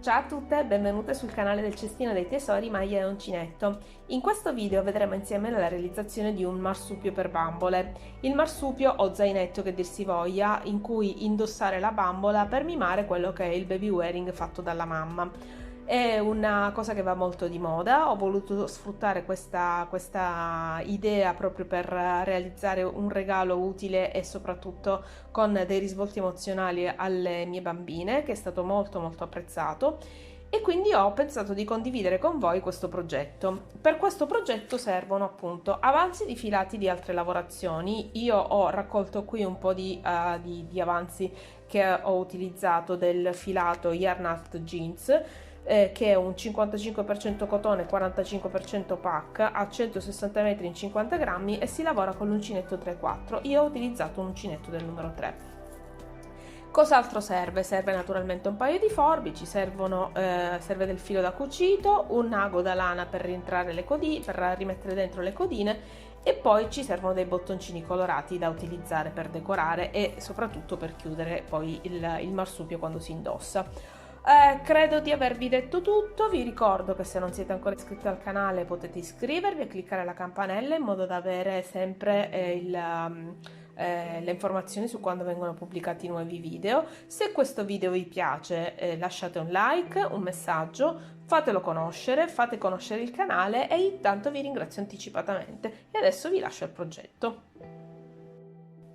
Ciao a tutte e benvenute sul canale del Cestino dei Tesori Maglia e Uncinetto. In questo video vedremo insieme la realizzazione di un marsupio per bambole. Il marsupio o zainetto che dir si voglia, in cui indossare la bambola per mimare quello che è il baby wearing fatto dalla mamma. È una cosa che va molto di moda, ho voluto sfruttare questa idea proprio per realizzare un regalo utile e soprattutto con dei risvolti emozionali alle mie bambine, che è stato molto molto apprezzato, e quindi ho pensato di condividere con voi questo progetto. Per questo progetto servono appunto avanzi di filati di altre lavorazioni. Io ho raccolto qui un po' di avanzi che ho utilizzato del filato Yarn Art Jeans, che è un 55% cotone, 45% pack a 160 metri in 50 grammi e si lavora con l'uncinetto 3/4. Io ho utilizzato un uncinetto del numero 3. Cos'altro serve? Serve naturalmente un paio di forbici, serve del filo da cucito, un ago da lana per rientrare per rimettere dentro le codine, e poi ci servono dei bottoncini colorati da utilizzare per decorare e soprattutto per chiudere poi il marsupio quando si indossa. Credo di avervi detto tutto. Vi ricordo che se non siete ancora iscritti al canale potete iscrivervi e cliccare la campanella in modo da avere sempre le informazioni su quando vengono pubblicati nuovi video. Se questo video vi piace, lasciate un like, un messaggio, fatelo conoscere, fate conoscere il canale e intanto vi ringrazio anticipatamente. E adesso vi lascio il progetto.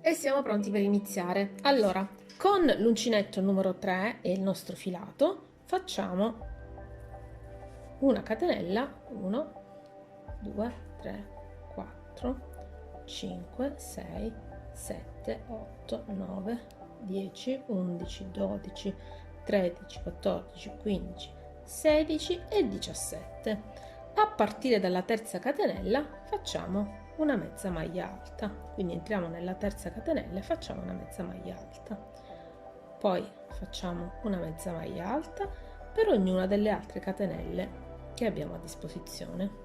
E siamo pronti per iniziare. Allora, con l'uncinetto numero 3 e il nostro filato facciamo una catenella, 1, 2, 3, 4, 5, 6, 7, 8, 9, 10, 11, 12, 13, 14, 15, 16 e 17. A partire dalla terza catenella facciamo una mezza maglia alta, quindi entriamo nella terza catenella e facciamo una mezza maglia alta, poi facciamo una mezza maglia alta per ognuna delle altre catenelle che abbiamo a disposizione.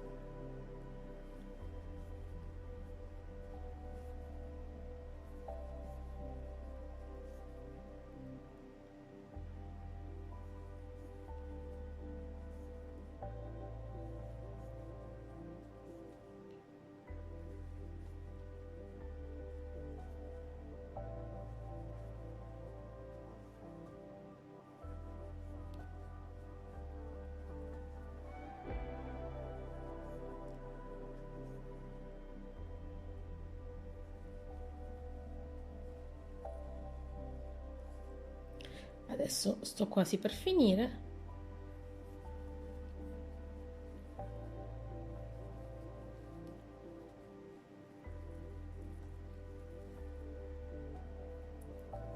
Adesso sto quasi per finire.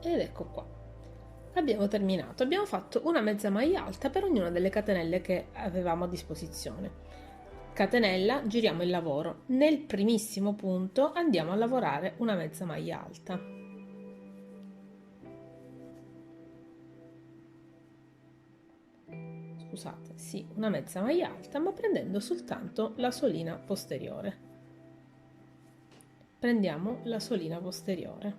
Ed ecco qua. Abbiamo terminato. Abbiamo fatto una mezza maglia alta per ognuna delle catenelle che avevamo a disposizione. Catenella, giriamo il lavoro. Nel primissimo punto andiamo a lavorare una mezza maglia alta. Scusate, sì, una mezza maglia alta, ma prendendo soltanto la solina posteriore. Prendiamo la solina posteriore.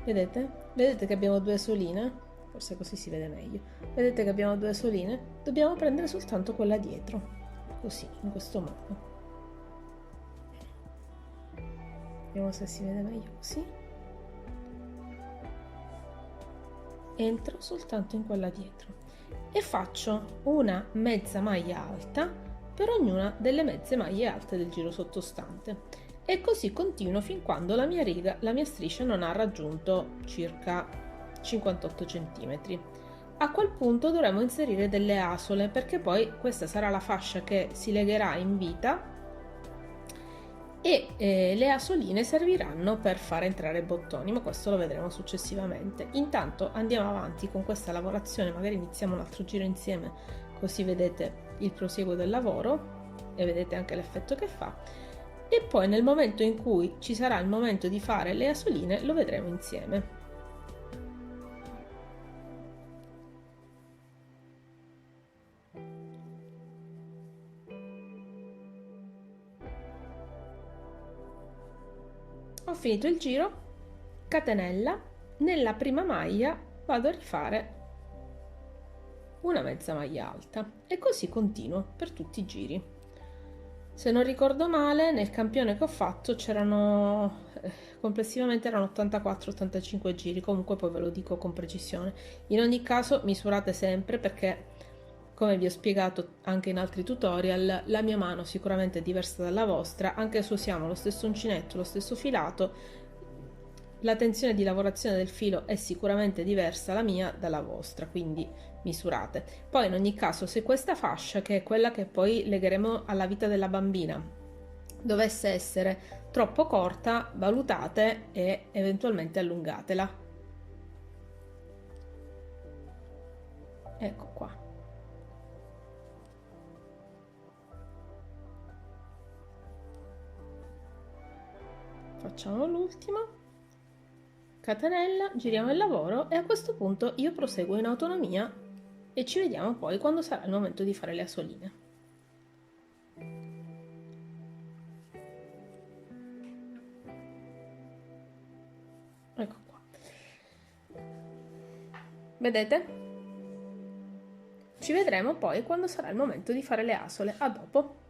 Vedete? Vedete che abbiamo due soline? Forse così si vede meglio. Vedete che abbiamo due soline? Dobbiamo prendere soltanto quella dietro, così, in questo modo. Vediamo se si vede meglio così. Entro soltanto in quella dietro e faccio una mezza maglia alta per ognuna delle mezze maglie alte del giro sottostante, e così continuo fin quando la mia riga, la mia striscia non ha raggiunto circa 58 cm. A quel punto dovremo inserire delle asole, perché poi questa sarà la fascia che si legherà in vita e le asoline serviranno per far entrare i bottoni, ma questo lo vedremo successivamente. Intanto andiamo avanti con questa lavorazione, magari iniziamo un altro giro insieme, così vedete il prosieguo del lavoro e vedete anche l'effetto che fa, e poi nel momento in cui ci sarà il momento di fare le asoline lo vedremo insieme. Ho finito il giro, catenella, nella prima maglia vado a rifare una mezza maglia alta e così continuo per tutti i giri. Se non ricordo male, nel campione che ho fatto c'erano complessivamente erano 84-85 giri, comunque poi ve lo dico con precisione. In ogni caso misurate sempre, perché come vi ho spiegato anche in altri tutorial, la mia mano sicuramente è diversa dalla vostra, anche se usiamo lo stesso uncinetto, lo stesso filato, la tensione di lavorazione del filo è sicuramente diversa la mia dalla vostra, quindi misurate. Poi in ogni caso, se questa fascia, che è quella che poi legheremo alla vita della bambina, dovesse essere troppo corta, valutate e eventualmente allungatela. Ecco qua. Facciamo l'ultima, catenella, giriamo il lavoro e a questo punto io proseguo in autonomia e ci vediamo poi quando sarà il momento di fare le asoline. Ecco qua. Vedete? Ci vedremo poi quando sarà il momento di fare le asole. A dopo.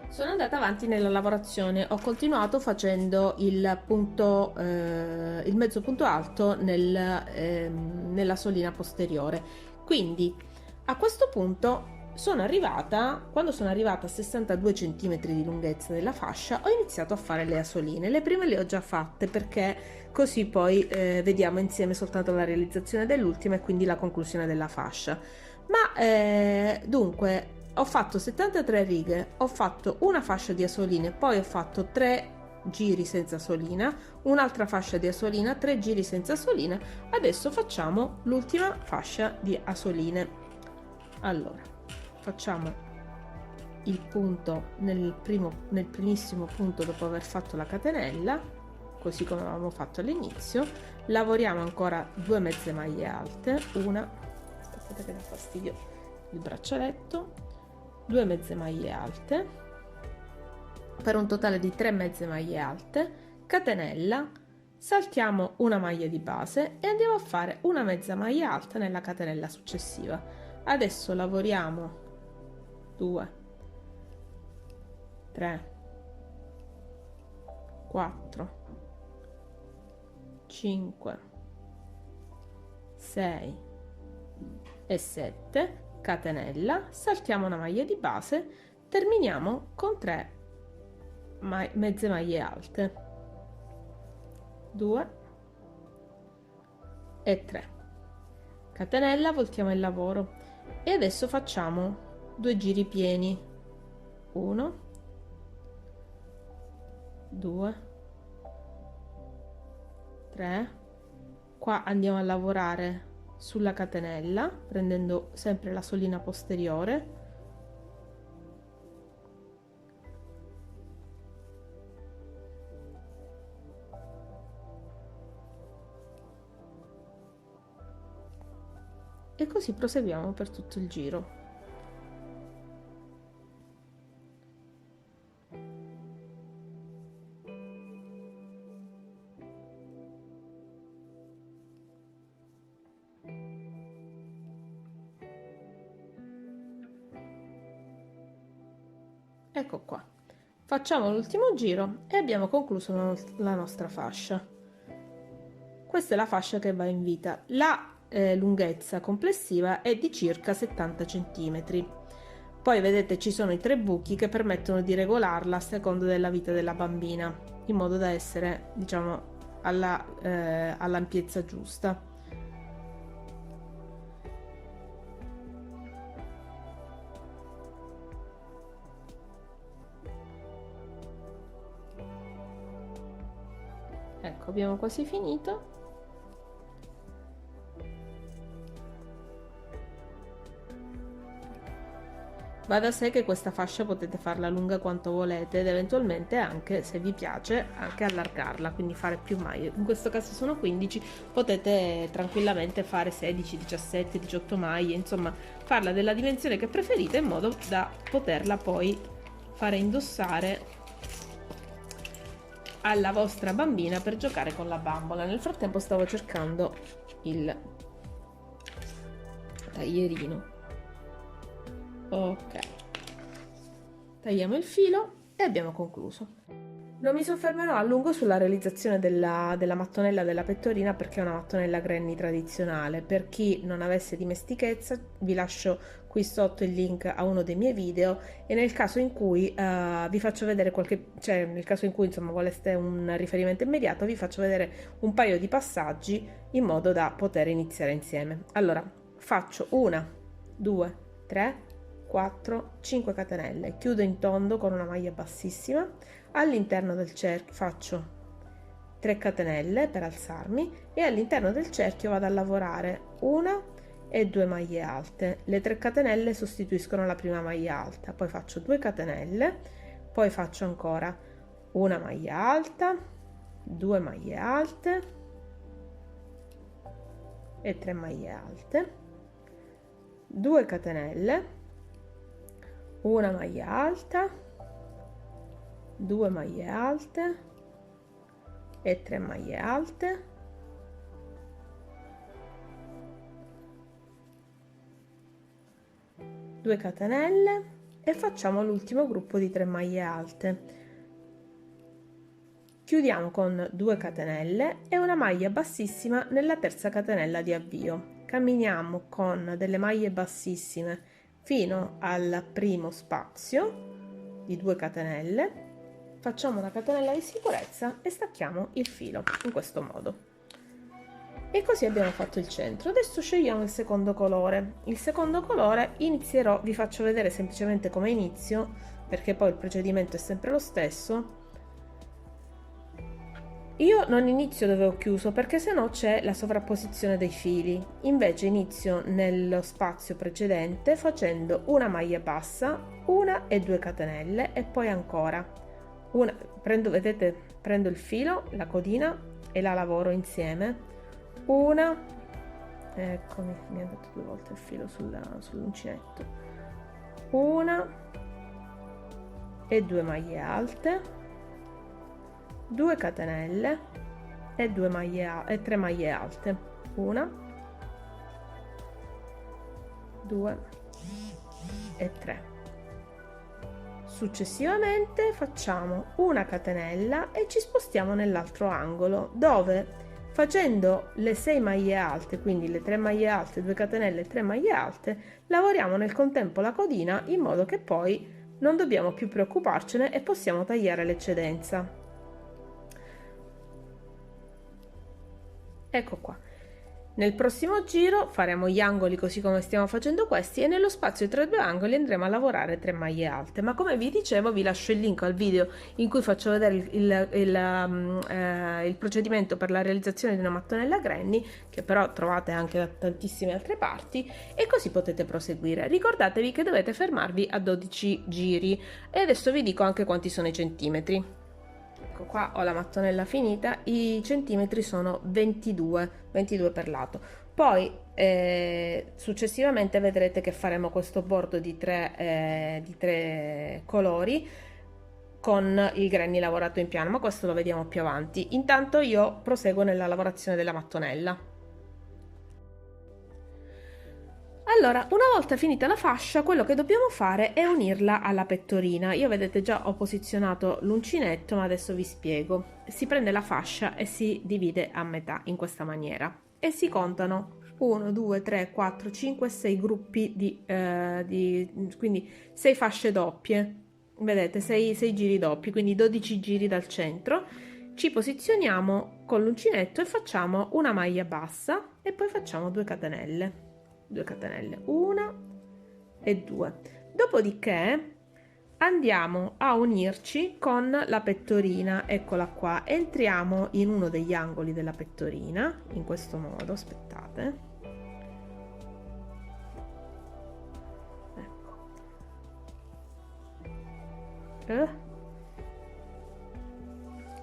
Sono andata avanti nella lavorazione, ho continuato facendo il punto, il mezzo punto alto nella solina posteriore. Quindi a questo punto quando sono arrivata a 62 cm di lunghezza della fascia, ho iniziato a fare le asoline. Le prime le ho già fatte, perché così poi vediamo insieme soltanto la realizzazione dell'ultima e quindi la conclusione della fascia. Ma dunque ho fatto 73 righe, ho fatto una fascia di asoline, poi ho fatto 3 giri senza asolina, un'altra fascia di asolina, 3 giri senza asolina. Adesso facciamo l'ultima fascia di asoline. Allora, facciamo il punto nel primissimo punto dopo aver fatto la catenella, così come avevamo fatto all'inizio. Lavoriamo ancora 2 mezze maglie alte, aspettate che dà fastidio il braccialetto, 2 mezze maglie alte per un totale di 3 mezze maglie alte, catenella, saltiamo una maglia di base e andiamo a fare una mezza maglia alta nella catenella successiva. Adesso lavoriamo 2, 3, 4, 5, 6 e 7, catenella, saltiamo una maglia di base, terminiamo con 3 mezze maglie alte, 2 e 3, catenella, voltiamo il lavoro e adesso facciamo 2 giri pieni, 1, 2, 3, qua andiamo a lavorare sulla catenella prendendo sempre la solina posteriore, e così proseguiamo per tutto il giro. Ecco qua, facciamo l'ultimo giro e abbiamo concluso la nostra fascia. Questa è la fascia che va in vita. La lunghezza complessiva è di circa 70 cm. Poi vedete ci sono i 3 buchi che permettono di regolarla a seconda della vita della bambina, in modo da essere, diciamo, all'ampiezza giusta. Ecco, abbiamo quasi finito. Va da sé che questa fascia potete farla lunga quanto volete ed eventualmente anche, se vi piace, anche allargarla, quindi fare più maglie. In questo caso sono 15, potete tranquillamente fare 16, 17, 18 maglie, insomma farla della dimensione che preferite in modo da poterla poi fare indossare alla vostra bambina per giocare con la bambola. Nel frattempo stavo cercando il taglierino. Ok, tagliamo il filo e abbiamo concluso. Non mi soffermerò a lungo sulla realizzazione della mattonella della pettorina, perché è una mattonella granny tradizionale. Per chi non avesse dimestichezza, vi lascio qui sotto il link a uno dei miei video, e nel caso in cui vi faccio vedere nel caso in cui insomma voleste un riferimento immediato, vi faccio vedere un paio di passaggi in modo da poter iniziare insieme. Allora, faccio 1, 2, 3, 4, 5 catenelle, chiudo in tondo con una maglia bassissima, all'interno del cerchio faccio 3 catenelle per alzarmi e all'interno del cerchio vado a lavorare una e 2 maglie alte. Le 3 catenelle sostituiscono la prima maglia alta, poi faccio 2 catenelle, poi faccio ancora una maglia alta, 2 maglie alte e 3 maglie alte, 2 catenelle, una maglia alta, 2 maglie alte e 3 maglie alte, 2 catenelle e facciamo l'ultimo gruppo di 3 maglie alte. Chiudiamo con 2 catenelle e una maglia bassissima nella terza catenella di avvio. Camminiamo con delle maglie bassissime fino al primo spazio di 2 catenelle, facciamo una catenella di sicurezza e stacchiamo il filo in questo modo. E così abbiamo fatto il centro. Adesso scegliamo il secondo colore. Il secondo colore vi faccio vedere semplicemente come inizio, perché poi il procedimento è sempre lo stesso. Io non inizio dove ho chiuso, perché sennò c'è la sovrapposizione dei fili. Invece inizio nello spazio precedente facendo una maglia bassa, una e 2 catenelle e poi ancora una. Vedete, prendo il filo, la codina e la lavoro insieme. Una, eccomi, mi è andato 2 volte il filo sull'uncinetto. Una e 2 maglie alte, 2 catenelle e 3 maglie alte, 1, 2 e 3. Successivamente facciamo una catenella e ci spostiamo nell'altro angolo, dove facendo le 6 maglie alte, quindi le 3 maglie alte, 2 catenelle e 3 maglie alte, lavoriamo nel contempo la codina, in modo che poi non dobbiamo più preoccuparcene e possiamo tagliare l'eccedenza. Ecco qua. Nel prossimo giro faremo gli angoli così come stiamo facendo questi, e nello spazio tra i 2 angoli andremo a lavorare 3 maglie alte. Ma come vi dicevo, vi lascio il link al video in cui faccio vedere il procedimento per la realizzazione di una mattonella granny, che però trovate anche da tantissime altre parti, e così potete proseguire. Ricordatevi che dovete fermarvi a 12 giri, e adesso vi dico anche quanti sono i centimetri. Ecco qua, ho la mattonella finita, i centimetri sono 22 per lato. Poi successivamente vedrete che faremo questo bordo di tre colori con il granny lavorato in piano, ma questo lo vediamo più avanti. Intanto io proseguo nella lavorazione della mattonella. Allora, una volta finita la fascia, quello che dobbiamo fare è unirla alla pettorina. Io, vedete, già ho posizionato l'uncinetto, ma adesso vi spiego. Si prende la fascia e si divide a metà in questa maniera e si contano 1, 2, 3, 4, 5, 6 gruppi quindi 6 fasce doppie. Vedete, 6 giri doppi, quindi 12 giri dal centro. Ci posizioniamo con l'uncinetto e facciamo una maglia bassa e poi facciamo 2 catenelle. 2 catenelle, 1 e 2. Dopodiché andiamo a unirci con la pettorina. Eccola qua, entriamo in uno degli angoli della pettorina in questo modo. Aspettate, ecco,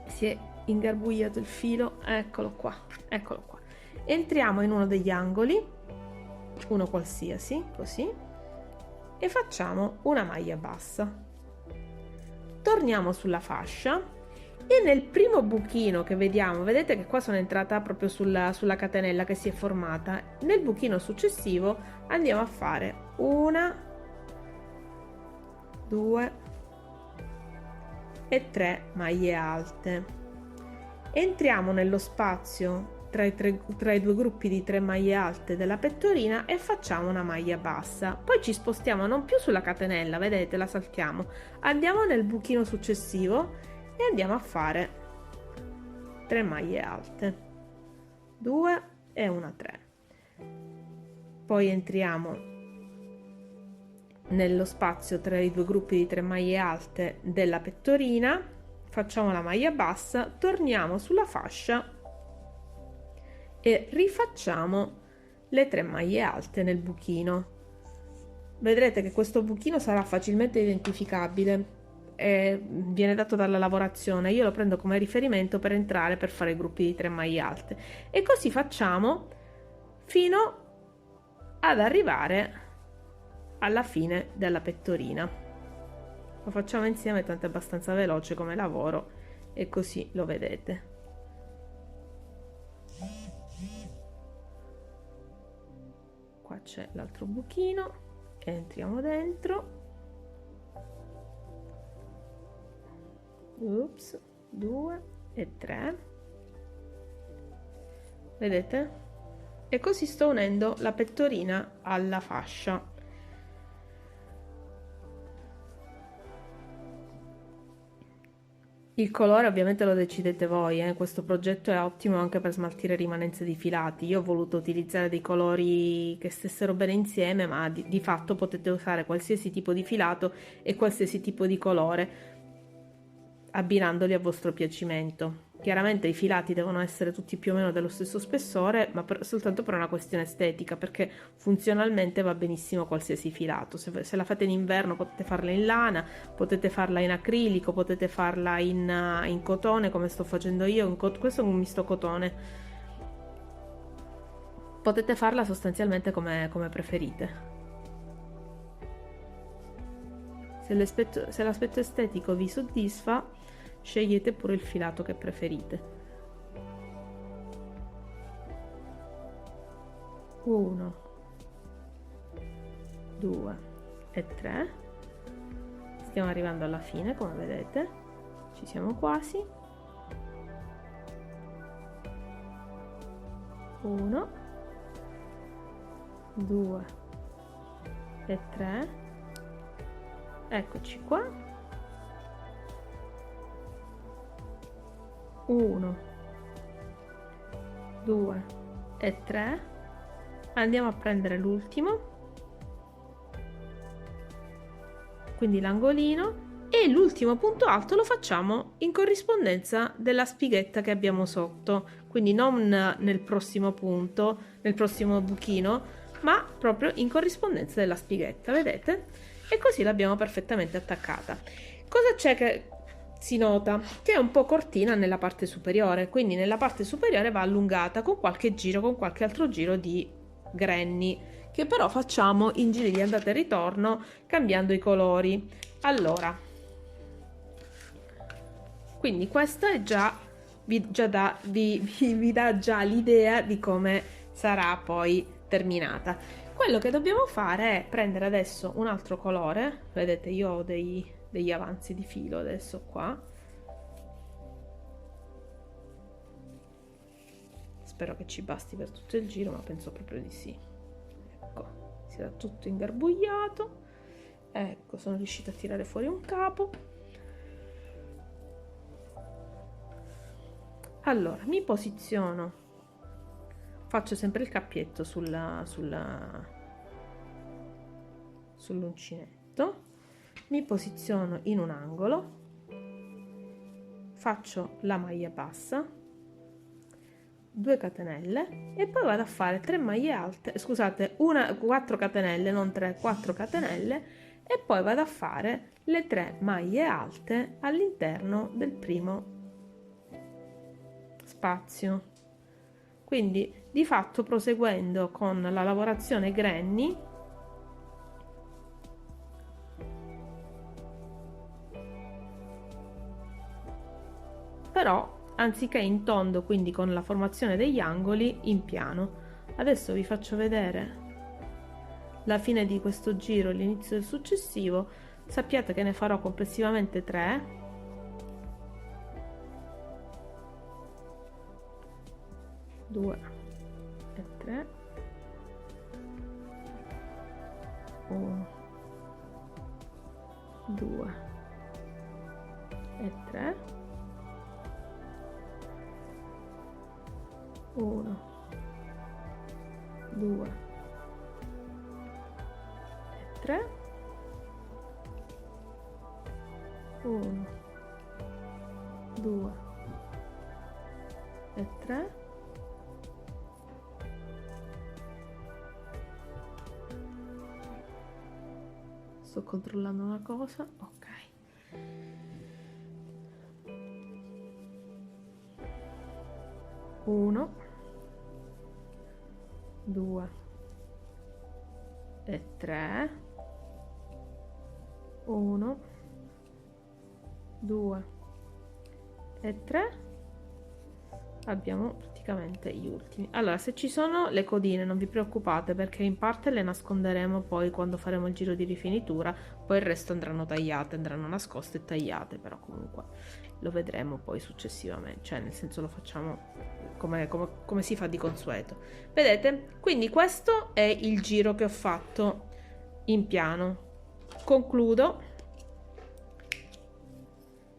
si è ingarbugliato il filo, eccolo qua, eccolo qua. Entriamo in uno degli angoli, uno qualsiasi, così, e facciamo una maglia bassa. Torniamo sulla fascia e nel primo buchino che vediamo, vedete che qua sono entrata proprio sulla catenella che si è formata, nel buchino successivo andiamo a fare una, 2 e 3 maglie alte. Entriamo nello spazio tra i due gruppi di 3 maglie alte della pettorina e facciamo una maglia bassa. Poi ci spostiamo non più sulla catenella, vedete, la saltiamo, andiamo nel buchino successivo e andiamo a fare 3 maglie alte, 2 e una 3. Poi entriamo nello spazio tra i due gruppi di 3 maglie alte della pettorina, facciamo la maglia bassa, torniamo sulla fascia e rifacciamo le 3 maglie alte nel buchino. Vedrete che questo buchino sarà facilmente identificabile, viene dato dalla lavorazione, io lo prendo come riferimento per entrare per fare i gruppi di 3 maglie alte, e così facciamo fino ad arrivare alla fine della pettorina. Lo facciamo insieme, tanto è abbastanza veloce come lavoro e così lo vedete. Qua c'è l'altro buchino, entriamo dentro. Ups, 2 e 3, vedete? E così sto unendo la pettorina alla fascia. Il colore ovviamente lo decidete voi, questo progetto è ottimo anche per smaltire rimanenze di filati. Io ho voluto utilizzare dei colori che stessero bene insieme, ma di fatto potete usare qualsiasi tipo di filato e qualsiasi tipo di colore, abbinandoli a vostro piacimento. Chiaramente i filati devono essere tutti più o meno dello stesso spessore, ma soltanto per una questione estetica, perché funzionalmente va benissimo qualsiasi filato. Se la fate in inverno potete farla in lana, potete farla in acrilico, potete farla in cotone come sto facendo io, questo è un misto cotone. Potete farla sostanzialmente come preferite. Se l'aspetto estetico vi soddisfa, scegliete pure il filato che preferite. 1, 2 e 3. Stiamo arrivando alla fine, come vedete, ci siamo quasi. 1, 2 e 3. Eccoci qua. 1, 2 e 3. Andiamo a prendere l'ultimo, quindi l'angolino, e l'ultimo punto alto lo facciamo in corrispondenza della spighetta che abbiamo sotto, quindi non nel prossimo punto, nel prossimo buchino, ma proprio in corrispondenza della spighetta, vedete? E così l'abbiamo perfettamente attaccata. Cosa c'è che si nota? Che è un po' cortina nella parte superiore, quindi nella parte superiore va allungata con qualche giro, con qualche altro giro di granny, che però facciamo in giri di andata e ritorno cambiando i colori. Allora, quindi questa è vi dà già l'idea di come sarà poi terminata. Quello che dobbiamo fare è prendere adesso un altro colore. Vedete, io ho degli avanzi di filo adesso qua. Spero che ci basti per tutto il giro, ma penso proprio di sì. Ecco, si era tutto ingarbugliato. Ecco, sono riuscita a tirare fuori un capo. Allora, mi posiziono, faccio sempre il cappietto sull'uncinetto, mi posiziono in un angolo, faccio la maglia bassa, 2 catenelle e poi vado a fare 3 maglie alte, scusate, 4 catenelle, non 3, 4 catenelle, e poi vado a fare le 3 maglie alte all'interno del primo spazio. Quindi di fatto, proseguendo con la lavorazione granny, però anziché in tondo, quindi con la formazione degli angoli, in piano. Adesso vi faccio vedere la fine di questo giro e l'inizio del successivo. Sappiate che ne farò complessivamente 3. 2 e 3, 1, 2 e 3, 1, 2 e 3, 1, 2 e 3, sto controllando una cosa, ok. 1, 2 e 3, 1, 2 e 3. Abbiamo praticamente gli ultimi. Allora, se ci sono le codine non vi preoccupate, perché in parte le nasconderemo poi quando faremo il giro di rifinitura, poi il resto andranno tagliate, andranno nascoste e tagliate, però comunque lo vedremo poi successivamente, cioè nel senso lo facciamo come si fa di consueto. Vedete? Quindi questo è il giro che ho fatto in piano. Concludo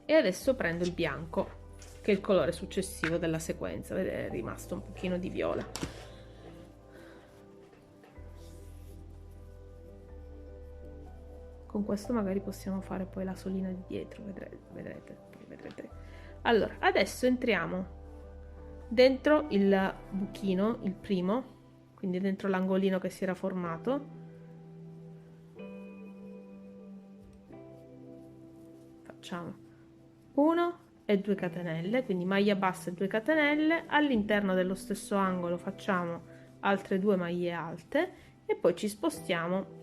e adesso prendo il bianco, che è il colore successivo della sequenza. Vedete, è rimasto un pochino di viola. Con questo magari possiamo fare poi la solina di dietro, vedrete. Allora, adesso entriamo dentro il buchino, il primo, quindi dentro l'angolino che si era formato. Facciamo 1 e 2 catenelle, quindi maglia bassa e 2 catenelle. All'interno dello stesso angolo facciamo altre 2 maglie alte e poi ci spostiamo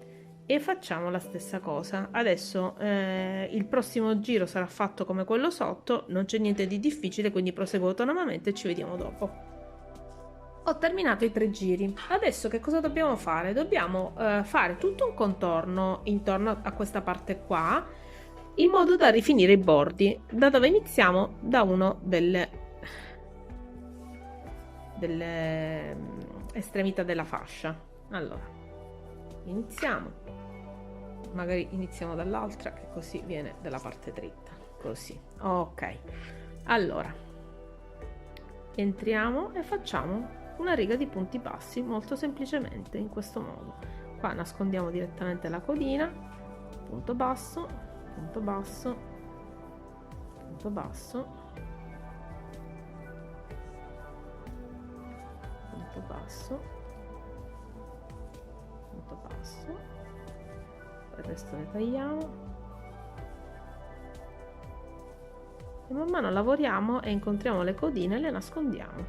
e facciamo la stessa cosa. Adesso il prossimo giro sarà fatto come quello sotto, non c'è niente di difficile, quindi proseguo autonomamente e ci vediamo dopo. Ho terminato i 3 giri. Adesso che cosa dobbiamo fare? Dobbiamo fare tutto un contorno intorno a questa parte qua, in modo da rifinire i bordi. Da dove iniziamo? Da uno delle estremità della fascia. Allora, iniziamo. Magari iniziamo dall'altra, che così viene dalla parte dritta. Così, ok. Allora, entriamo e facciamo una riga di punti bassi, molto semplicemente, in questo modo. Qua nascondiamo direttamente la codina, punto basso, punto basso, punto basso, punto basso, punto basso. Il resto le tagliamo e man mano lavoriamo e incontriamo le codine e le nascondiamo.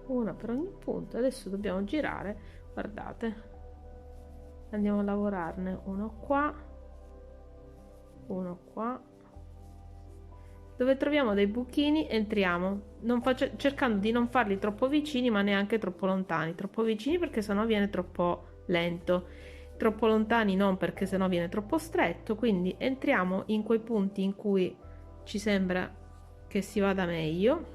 Una per ogni punto. Adesso dobbiamo girare, guardate, andiamo a lavorarne uno qua, uno qua. Dove troviamo dei buchini entriamo, cercando di non farli troppo vicini ma neanche troppo lontani. Troppo vicini perché sennò viene troppo lento, troppo lontani non, perché sennò viene troppo stretto. Quindi entriamo in quei punti in cui ci sembra che si vada meglio.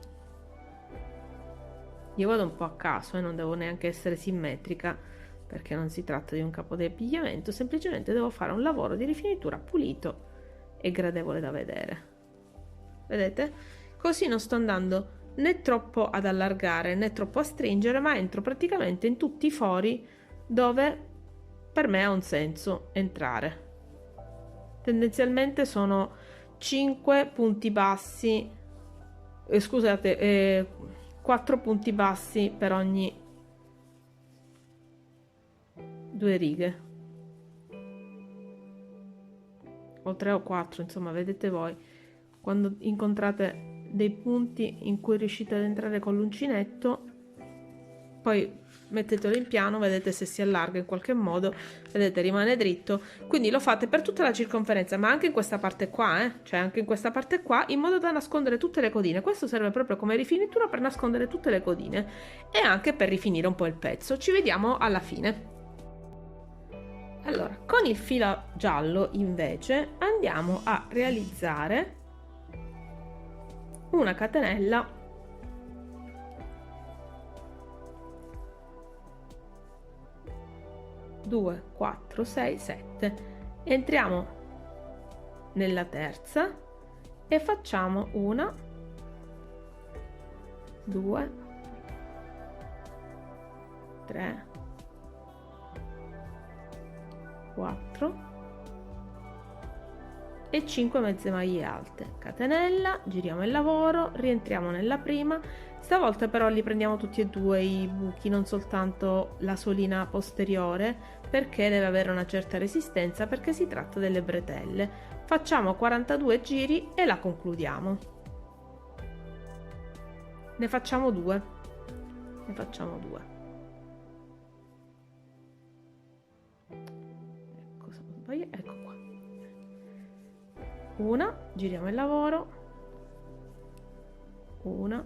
Io vado un po' a caso e non devo neanche essere simmetrica, perché non si tratta di un capo di abbigliamento, semplicemente devo fare un lavoro di rifinitura pulito e gradevole da vedere. Vedete? Così non sto andando né troppo ad allargare né troppo a stringere, ma entro praticamente in tutti i fori dove per me ha un senso entrare. Tendenzialmente sono 5 punti bassi, scusate, 4 punti bassi per ogni 2 righe, o 3 o 4, insomma, vedete voi. Quando incontrate dei punti in cui riuscite ad entrare con l'uncinetto, poi mettetelo in piano, vedete se si allarga in qualche modo, vedete rimane dritto, quindi lo fate per tutta la circonferenza, ma anche in questa parte qua, cioè anche in questa parte qua, in modo da nascondere tutte le codine. Questo serve proprio come rifinitura per nascondere tutte le codine e anche per rifinire un po' il pezzo. Ci vediamo alla fine. Allora, con il filo giallo invece andiamo a realizzare una catenella 2, 4, 6, 7. Entriamo nella terza e facciamo una, 2, 3, 4 e 5 mezze maglie alte. Catenella, giriamo il lavoro, rientriamo nella prima. Stavolta però li prendiamo tutti e due i buchi, non soltanto la solina posteriore, perché deve avere una certa resistenza, perché si tratta delle bretelle. Facciamo 42 giri e la concludiamo. Ne facciamo due. Ne facciamo due. Cosa ho sbagliato? Ecco qua. Una, giriamo il lavoro. Una,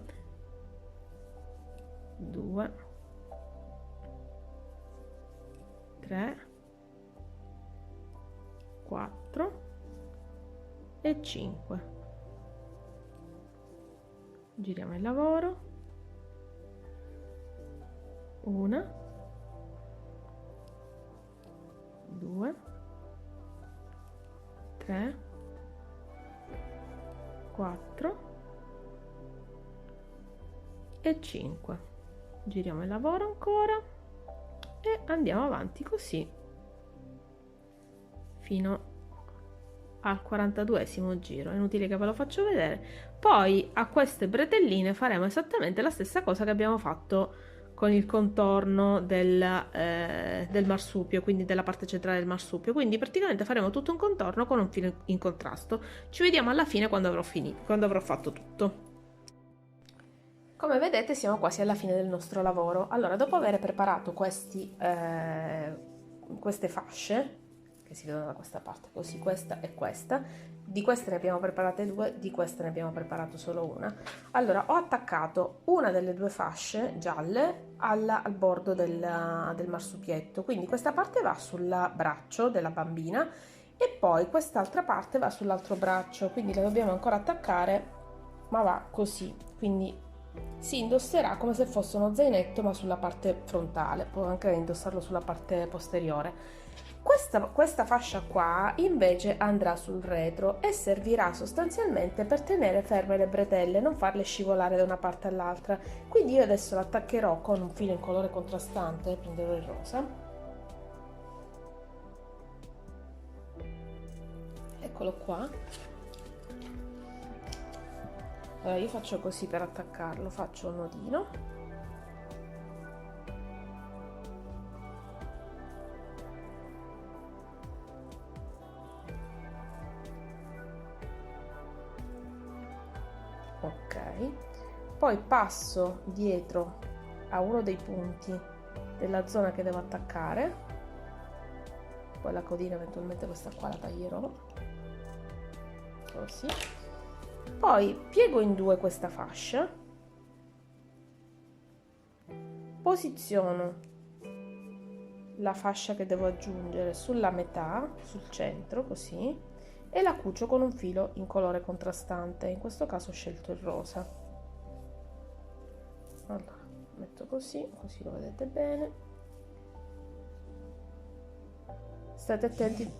2, 3, 4 e 5. Giriamo il lavoro. Una, 2, 3, 4 e 5. Giriamo il lavoro ancora e andiamo avanti così fino al 42esimo giro. È inutile che ve lo faccio vedere. Poi a queste bretelline faremo esattamente la stessa cosa che abbiamo fatto con il contorno del marsupio, quindi della parte centrale del marsupio. Quindi praticamente faremo tutto un contorno con un filo in contrasto. Ci vediamo alla fine quando avrò finito, quando avrò fatto tutto. Come vedete siamo quasi alla fine del nostro lavoro. Allora, dopo aver preparato queste fasce, che si vedono da questa parte, così questa e questa, di queste ne abbiamo preparate due, di queste ne abbiamo preparato solo una. Allora, ho attaccato una delle due fasce gialle al bordo del marsupietto, quindi questa parte va sul braccio della bambina e poi quest'altra parte va sull'altro braccio, quindi la dobbiamo ancora attaccare, ma va così, quindi si indosserà come se fosse uno zainetto ma sulla parte frontale, può anche indossarlo sulla parte posteriore. Questa fascia qua invece andrà sul retro e servirà sostanzialmente per tenere ferme le bretelle, non farle scivolare da una parte all'altra. Quindi io adesso l'attaccherò con un filo in colore contrastante, prenderò il rosa. Eccolo qua. Allora io faccio così per attaccarlo, faccio un nodino, ok, poi passo dietro a uno dei punti della zona che devo attaccare, poi la codina eventualmente questa qua la taglierò, così. Poi piego in due questa fascia, posiziono la fascia che devo aggiungere sulla metà, sul centro, così, e la cucio con un filo in colore contrastante. In questo caso ho scelto il rosa. Allora, metto così, così lo vedete bene. State attenti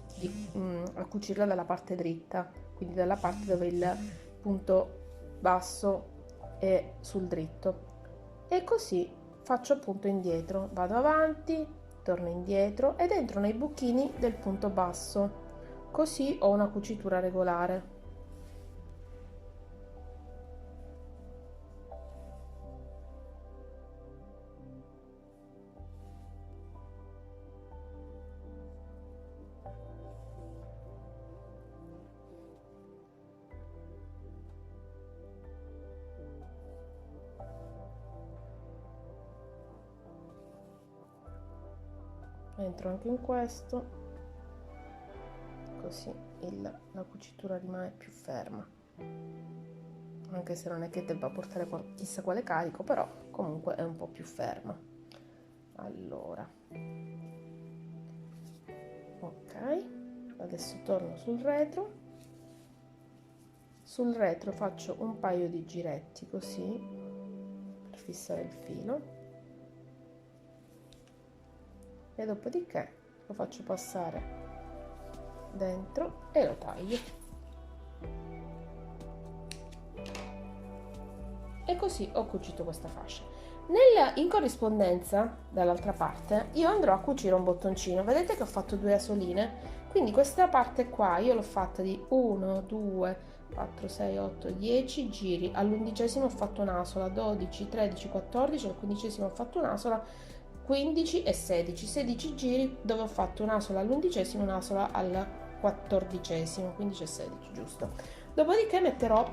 a cucirla dalla parte dritta, quindi dalla parte dove il punto basso è sul dritto, e così faccio appunto indietro, vado avanti, torno indietro ed entro nei buchini del punto basso, così ho una cucitura regolare. entro anche in questo, così la cucitura rimane più ferma, anche se non è che debba portare chissà quale carico, però comunque è un po' più ferma. Allora, ok, adesso torno sul retro. Sul retro faccio un paio di giretti così per fissare il filo e dopodiché lo faccio passare dentro e lo taglio. E così ho cucito questa fascia. In corrispondenza, dall'altra parte, io andrò a cucire un bottoncino. Vedete che ho fatto 2 asoline? Quindi questa parte qua io l'ho fatta di 1, 2, 4, 6, 8, 10 giri. All'11° ho fatto un'asola, 12, 13, 14, al 15° ho fatto un'asola, 15 e 16. 16 giri dove ho fatto un'asola all'11°, un'asola al 14°, 15 e 16, giusto. Dopodiché metterò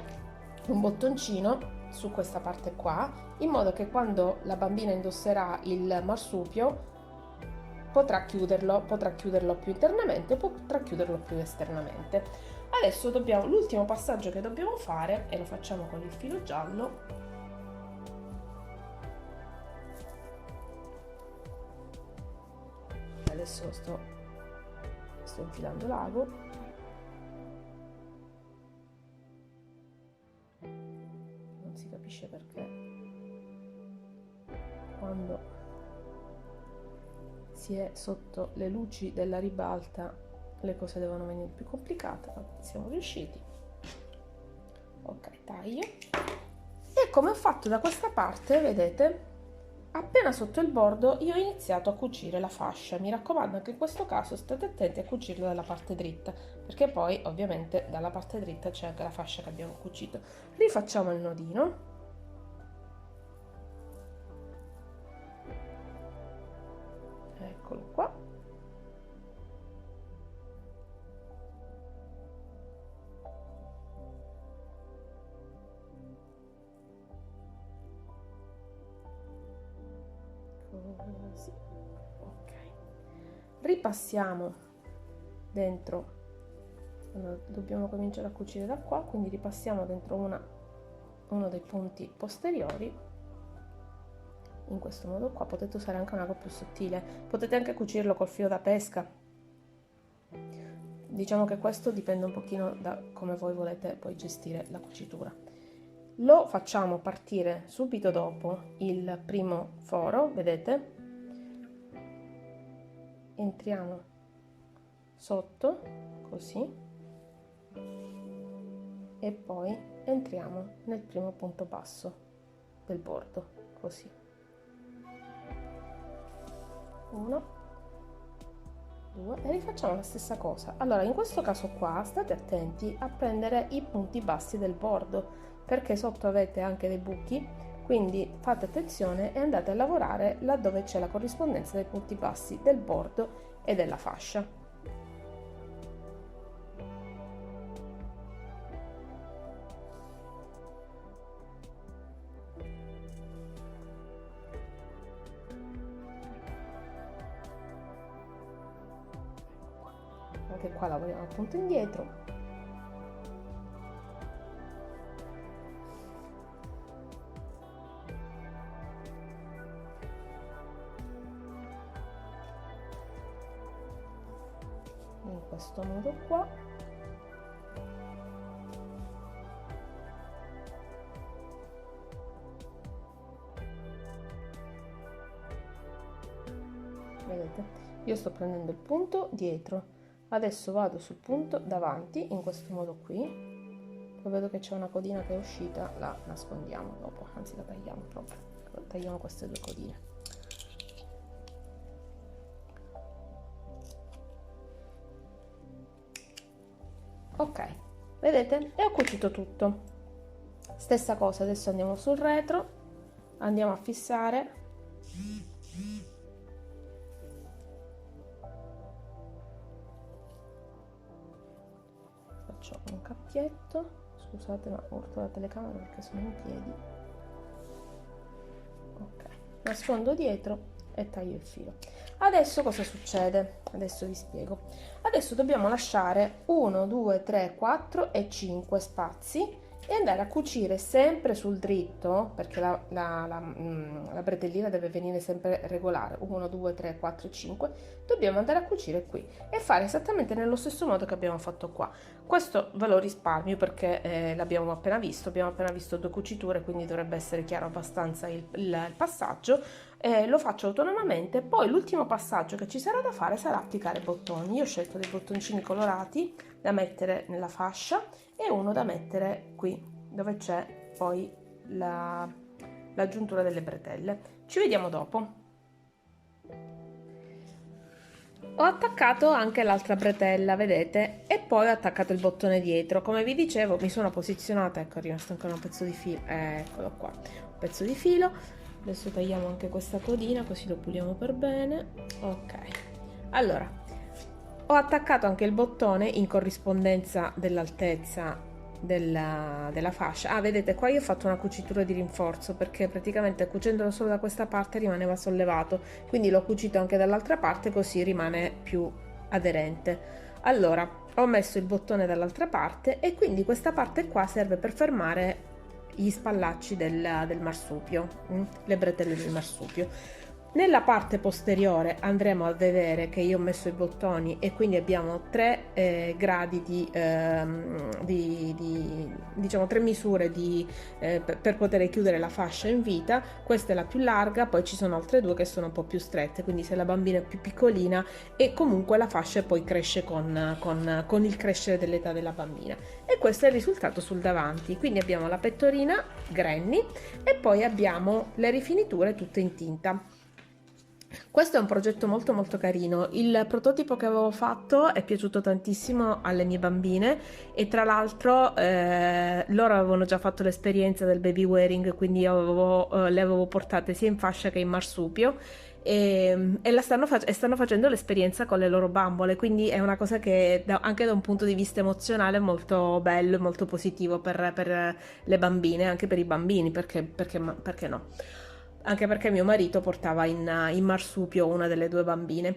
un bottoncino su questa parte qua, in modo che quando la bambina indosserà il marsupio potrà chiuderlo più internamente, potrà chiuderlo più esternamente. Adesso l'ultimo passaggio che dobbiamo fare, e lo facciamo con il filo giallo, adesso sto infilando l'ago, non si capisce perché quando si è sotto le luci della ribalta le cose devono venire più complicate, ma siamo riusciti. Ok, taglio. E come ho fatto da questa parte, vedete, appena sotto il bordo io ho iniziato a cucire la fascia. Mi raccomando, anche in questo caso state attenti a cucirla dalla parte dritta, perché poi ovviamente dalla parte dritta c'è anche la fascia che abbiamo cucito. Rifacciamo il nodino. Eccolo qua. Così. Ok. Ripassiamo dentro. Allora, dobbiamo cominciare a cucire da qua, quindi ripassiamo dentro uno dei punti posteriori. In questo modo qua potete usare anche un ago più sottile, potete anche cucirlo col filo da pesca. Diciamo che questo dipende un pochino da come voi volete poi gestire la cucitura. Lo facciamo partire subito dopo il primo foro, vedete? Entriamo sotto, così, e poi entriamo nel primo punto basso del bordo, così. 1, 2 e rifacciamo la stessa cosa. Allora, in questo caso qua state attenti a prendere i punti bassi del bordo, perché sotto avete anche dei buchi, quindi fate attenzione e andate a lavorare laddove c'è la corrispondenza dei punti bassi del bordo e della fascia. Anche qua lavoriamo appunto indietro. In questo modo qua. Vedete? Io sto prendendo il punto dietro. Adesso vado sul punto davanti, in questo modo qui. Poi vedo che c'è una codina che è uscita, la nascondiamo dopo, anzi la tagliamo proprio. Tagliamo queste 2 codine. Ok, vedete? E ho cucito tutto. Stessa cosa, adesso andiamo sul retro, andiamo a fissare. Faccio un cappietto, scusate ma urto la telecamera perché sono in piedi. Ok, nascondo dietro e taglio il filo. Adesso cosa succede? Adesso vi spiego. Adesso dobbiamo lasciare 1, 2, 3, 4 e 5 spazi e andare a cucire sempre sul dritto, perché la bretellina deve venire sempre regolare, 1, 2, 3, 4, 5, dobbiamo andare a cucire qui e fare esattamente nello stesso modo che abbiamo fatto qua. Questo ve lo risparmio perché l'abbiamo appena visto, abbiamo appena visto 2 cuciture, quindi dovrebbe essere chiaro abbastanza il passaggio. Lo faccio autonomamente, poi l'ultimo passaggio che ci sarà da fare sarà applicare bottoni. Io ho scelto dei bottoncini colorati da mettere nella fascia e uno da mettere qui dove c'è poi l'aggiuntura delle bretelle. Ci vediamo dopo. Ho attaccato anche l'altra bretella, vedete, e poi ho attaccato il bottone dietro. Come vi dicevo, mi sono posizionata, ecco, è rimasto ancora un pezzo di filo, eccolo qua, un pezzo di filo. Adesso tagliamo anche questa codina così lo puliamo per bene. Ok, allora ho attaccato anche il bottone in corrispondenza dell'altezza della fascia. Ah, vedete, qua io ho fatto una cucitura di rinforzo perché praticamente cucendolo solo da questa parte rimaneva sollevato, quindi l'ho cucito anche dall'altra parte così rimane più aderente. Allora ho messo il bottone dall'altra parte e quindi questa parte qua serve per fermare gli spallacci del marsupio, le bretelle del marsupio. Nella parte posteriore andremo a vedere che io ho messo i bottoni e quindi abbiamo 3 gradi diciamo 3 misure per poter chiudere la fascia in vita. Questa è la più larga, poi ci sono altre 2 che sono un po' più strette, quindi se la bambina è più piccolina, e comunque la fascia poi cresce con il crescere dell'età della bambina. E questo è il risultato sul davanti. Quindi abbiamo la pettorina Granny e poi abbiamo le rifiniture tutte in tinta. Questo è un progetto molto molto carino. Il prototipo che avevo fatto è piaciuto tantissimo alle mie bambine e tra l'altro loro avevano già fatto l'esperienza del baby wearing, quindi le avevo portate sia in fascia che in marsupio e stanno facendo l'esperienza con le loro bambole, quindi è una cosa che anche da un punto di vista emozionale è molto bello e molto positivo per le bambine, anche per i bambini, perché no? Anche perché mio marito portava in marsupio una delle 2 bambine.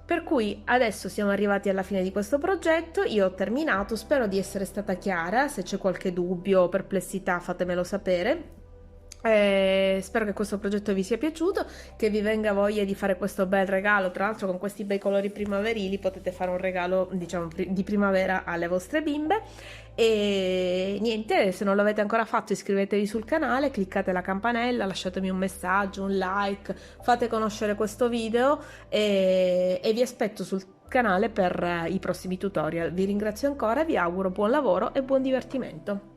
Per cui adesso siamo arrivati alla fine di questo progetto, io ho terminato, spero di essere stata chiara, se c'è qualche dubbio o perplessità fatemelo sapere. Spero che questo progetto vi sia piaciuto, che vi venga voglia di fare questo bel regalo. Tra l'altro con questi bei colori primaverili potete fare un regalo, diciamo, di primavera alle vostre bimbe. E niente, se non l'avete ancora fatto iscrivetevi sul canale, cliccate la campanella, lasciatemi un messaggio, un like, fate conoscere questo video e vi aspetto sul canale per i prossimi tutorial. Vi ringrazio ancora, vi auguro buon lavoro e buon divertimento.